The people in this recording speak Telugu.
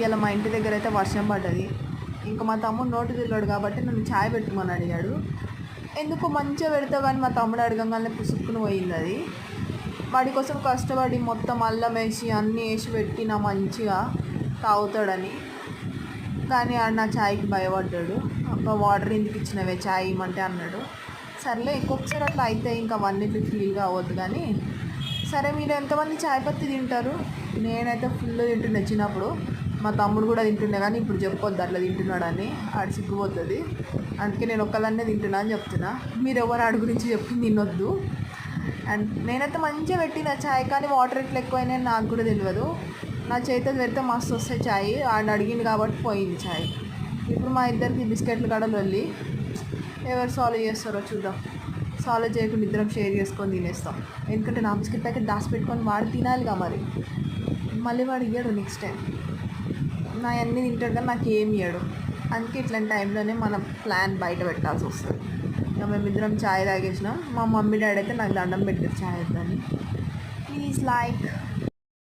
ఇవాళ మా ఇంటి దగ్గర అయితే వర్షం పడ్డది. ఇంకా మా తమ్ముడు నోటి తిరిగాడు కాబట్టి నన్ను ఛాయ్ పెట్టమని అడిగాడు. ఎందుకో మంచిగా పెడతావు కానీ మా తమ్ముడు అడగంగానే పుసుక్కుని పోయింది అది. వాడి కోసం కష్టపడి మొత్తం అల్లం వేసి అన్నీ వేసి పెట్టిన మంచిగా తాగుతాడని, కానీ ఆడు నా ఛాయ్కి భయపడ్డాడు. అబ్బా వాటర్ ఎందుకు ఇచ్చినవే ఛాయ్ ఇమ్మంటే అన్నాడు. సర్లే ఇంకొకసారి అట్లా అయితే ఇంకా అవన్నీ ఫీల్గా అవ్వద్దు. కానీ సరే, మీరు ఎంతమంది ఛాయ్ పత్తి తింటారు? నేనైతే ఫుల్ తింటుండే చిన్నప్పుడు. మా తమ్ముడు కూడా తింటుండే కానీ ఇప్పుడు చెప్పొద్దు అట్లా తింటున్నాడని, ఆడు సిగ్గుపోతుంది. అందుకే నేను ఒక్కదాన్నే తింటున్నా అని చెప్తున్నా. మీరు ఎవరు ఆడి గురించి చెప్పి తినొద్దు. అండ్ నేనైతే మంచిగా పెట్టిన ఛాయ్, కానీ వాటర్ ఎట్లా ఎక్కువైనాయి నాకు కూడా తెలియదు. నా చేతులు పెడితే మస్తు వస్తాయి ఛాయ్. ఆడు అడిగింది కాబట్టి పోయింది ఛాయ్. ఇప్పుడు మా ఇద్దరికి బిస్కెట్లు కడలు వెళ్ళి ఎవరు సాల్వ్ చేస్తారో చూద్దాం. సాల్వ్ చేయకుండా ఇద్దరం షేర్ చేసుకొని తినేస్తాం. ఎందుకంటే నా బిస్కెట్ ప్యాకెట్ దాచిపెట్టుకొని వాడు తినాలిగా, మరి మళ్ళీ వాడు ఇయ్యాడు నెక్స్ట్ టైం. నా అన్నీ తింటాడు కానీ నాకు ఏమి ఇయ్యాడు. అందుకే ఇట్లాంటి టైంలోనే మనం ప్లాన్ బయట పెట్టాల్సి వస్తుంది. ఇక మేమిద్దరం ఛాయ్ తాగేసినాం. మా మమ్మీ డాడీ అయితే నాకు దండం పెట్టారు ఛాయ్ వద్దని. Please like